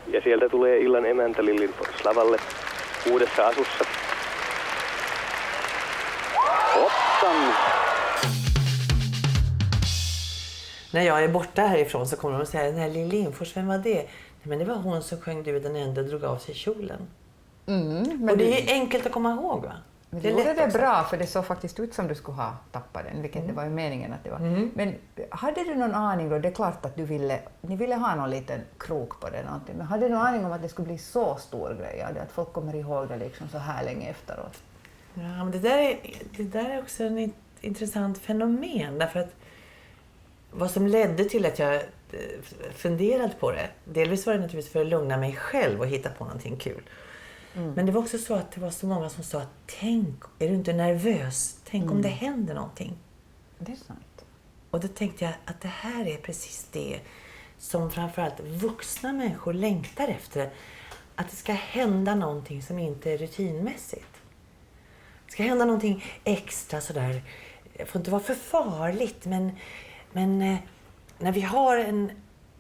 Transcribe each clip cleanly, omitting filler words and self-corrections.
Ja sieltä tulee illan emäntä Liljenfors lavalle uudessa asussa. Hopsan! När jag är borta härifrån så kommer de att säga, den här Liljenfors, vem var det? Nej, men det var hon som sjöng Du är den enda och drog av sig kjolen. Men och det är enkelt att komma ihåg, va? Men det gjorde det bra, för det såg faktiskt ut som du skulle ha tappat den, vilket det var ju meningen att det var. Men hade du någon aning då, det är klart att ni ville ha någon liten krok på det någonting, men hade du någon aning om att det skulle bli så stor grej, att folk kommer ihåg det liksom så här länge efteråt? Ja, men det där är också en intressant fenomen, därför att vad som ledde till att jag funderade på det, delvis var det naturligtvis för att lugna mig själv och hitta på någonting kul. Men det var också så att det var så många som sa, tänk, är du inte nervös? Tänk om det händer någonting. Det är sant. Och då tänkte jag att det här är precis det som framförallt vuxna människor längtar efter. Att det ska hända någonting som inte är rutinmässigt. Det ska hända någonting extra sådär. Det får inte vara för farligt, men när vi har en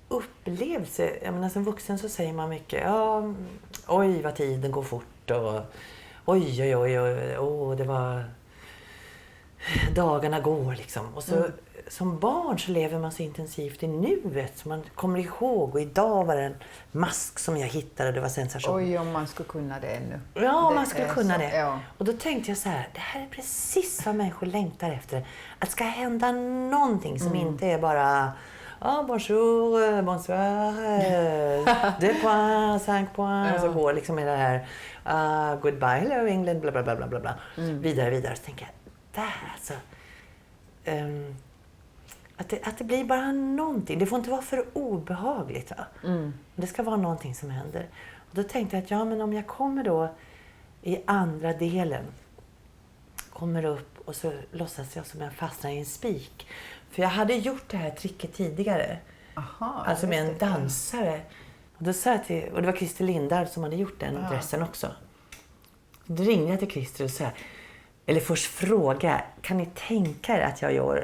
upplevelse, jag menar som vuxen så säger man mycket, ja, oj vad tiden går fort och oj, det var, dagarna går liksom. Och så som barn så lever man så intensivt i nuet så man kommer ihåg, och idag var det en mask som jag hittade och det var sensation. Oj, om man skulle kunna det ännu. Ja, man skulle kunna det. Ja. Och då tänkte jag så här, det här är precis vad människor längtar efter. Att det ska hända någonting som inte är bara bonjour, bonsoir, deux points, cinq points. Och så går liksom med det här goodbye, hello England, bla bla bla bla bla. Vidare. Så tänker jag, där alltså. Att det blir bara någonting. Det får inte vara för obehagligt, va? Det ska vara någonting som händer. Och då tänkte jag att ja, men om jag kommer då i andra delen, kommer upp och så låtsas jag som jag fastnar i en spik. För jag hade gjort det här tricket tidigare. Aha, alltså med en dansare. Och då sa jag till, och det var Christer Lindar som hade gjort den dressen också. Då ringde jag till Christer och sa, eller först fråga, kan ni tänka er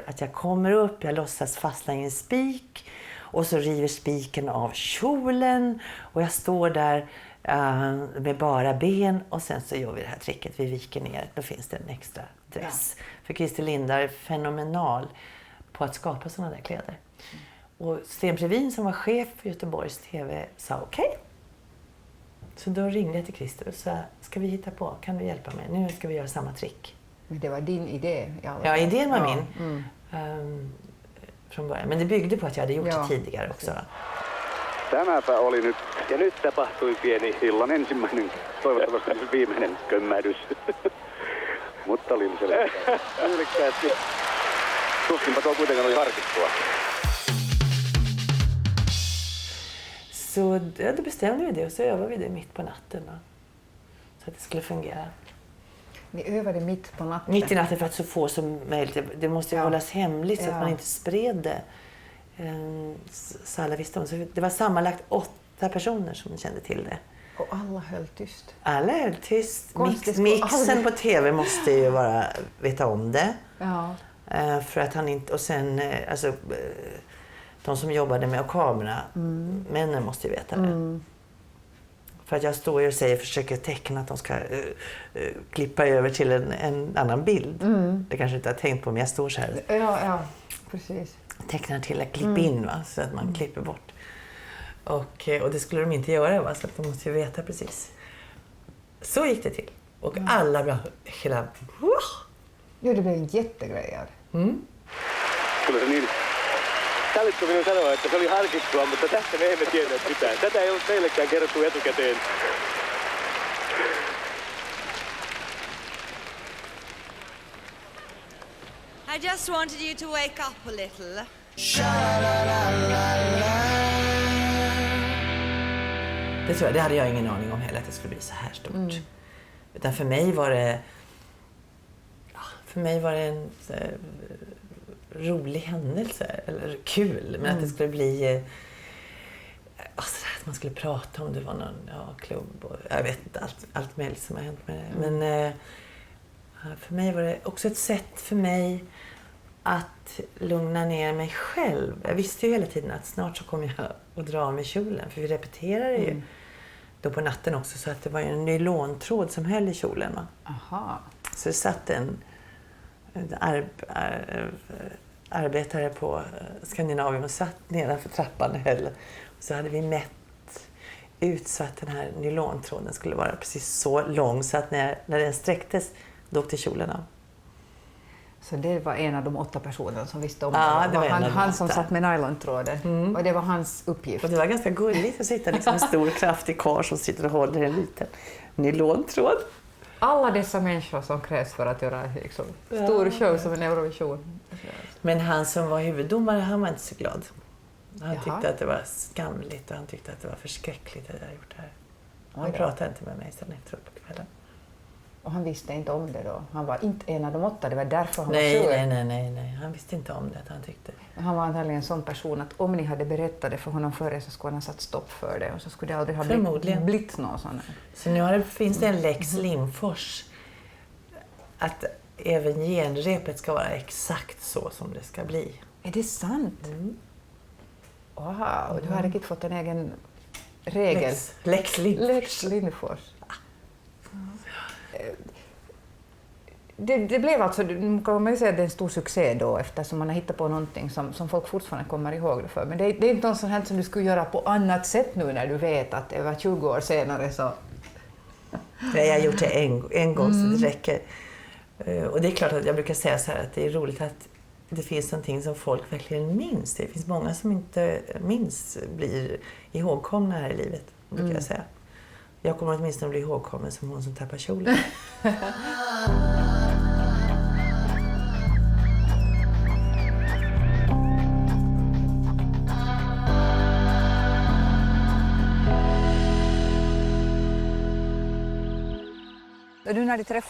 att jag kommer upp, jag låtsas fastna i en spik och så river spiken av kjolen och jag står där med bara ben och sen så gör vi det här tricket, vi viker ner, då finns det en extra dress. För Christer Lindar är fenomenal på att skapa sådana där kläder. Och Sten Previn som var chef för Göteborgs TV sa okej. Så då ringde jag till Christer och sa, ska vi hitta på, kan du hjälpa mig? Nu ska vi göra samma trick. Men det var din idé? Ja, idén var min. Från början. Men det byggde på att jag hade gjort det tidigare också. Tämäpä oli nyt, ja nyt tapahtui pieni illan ensimmäinen, toivottavasti viimeinen kömmähdys. Mutta oli se tyylikkäästi. Tuskinpa tuo kuitenkaan oli harkittua. Så då bestämde vi det och så övade vi det mitt på natten. Då, så att det skulle fungera. Ni övade mitt på natten? Mitt i natten för att så få som möjligt. Det måste ju hållas hemligt så att man inte spred det. Så alla visste om. Så det var sammanlagt 8 personer som kände till det. Och alla höll tyst? Alla höll tyst. Mixen på TV måste ju veta om det. Ja. För att han inte... Och sen, alltså... De som jobbade med kamerorna, männen måste ju veta det. För att jag står och försöker teckna att de ska klippa över till en annan bild. Det kanske inte har tänkt på, men jag står så här. Ja, precis. Tecknar till att klippa in, va? Så att man klipper bort. Och det skulle de inte göra, va? Så att de måste ju veta precis. Så gick det till. Och alla bara hela... Jo, det blev en jättegrej av det. Kyllä se niin. Sallitko minun sanoa, että se oli harkittua, mutta tästä me emme tienneet mitään. Tätä ei ollut teillekään kerrottu etukäteen. I just wanted you to wake up a little. Det tror jag, det hade jag ingen aning om heller att det skulle bli så här stort. Utan för mig var det en rolig händelse, eller kul, men att det skulle bli alltså, att man skulle prata om det var någon klubb och jag vet inte allt möjligt som har hänt med det. Men för mig var det också ett sätt för mig att lugna ner mig själv. Jag visste ju hela tiden att snart så kommer jag att dra av mig kjolen. För vi repeterade ju då på natten också. Så att det var en nylontråd som höll i kjolen. Va? Aha. Så det satt en arbetare på Skandinavien och satt nedanför trappan och höll. Och så hade vi mätt ut så att den här nylontråden skulle vara precis så lång så att när den sträcktes då åkte kjolen av. Så det var en av de 8 personerna som visste om Ja, det. det var Han som satt med nylontråden. Och det var hans uppgift. Och det var ganska gulligt att sitta liksom en stor kraftig karl som sitter och håller en liten nylontråd. Alla dessa människor som krävs för att göra liksom, stor show som en Eurovision. Men han som var huvuddomare, han var inte så glad. Han Jaha. tyckte att det var skamligt och han tyckte att det var förskräckligt att jag hade gjort det här. Han Oj då. pratade inte med mig sen efteråt på kvällen. Och han visste inte om det då. Han var inte en av de 8, det var därför han var Nej, sur. nej. Han visste inte om det, han tyckte. Han var antagligen en sån person att om ni hade berättat det för honom före så skulle han ha satt stopp för det och så skulle det aldrig ha Förmodligen. blivit någon sån. Så nu finns det en lex Lindfors att även genrepet ska vara exakt så som det ska bli. Är det sant? Wow, du har riktigt fått en egen regel. Lex Lindfors. Lex Lindfors. Det blev alltså, kan man ju säga att det är en stor succé då eftersom man har hittat på någonting som folk fortfarande kommer ihåg det för. Men det är inte något sånt här som du skulle göra på annat sätt nu när du vet att över 20 år senare så... Nej, jag har gjort det en gång så det räcker. Och det är klart att jag brukar säga så här att det är roligt att det finns någonting som folk verkligen minns. Det finns många som inte minns blir ihågkomna här i livet, brukar jag säga. Jag kommer åtminstone bli ihågkommen som hon som tappar kjolen. Nu när de träffas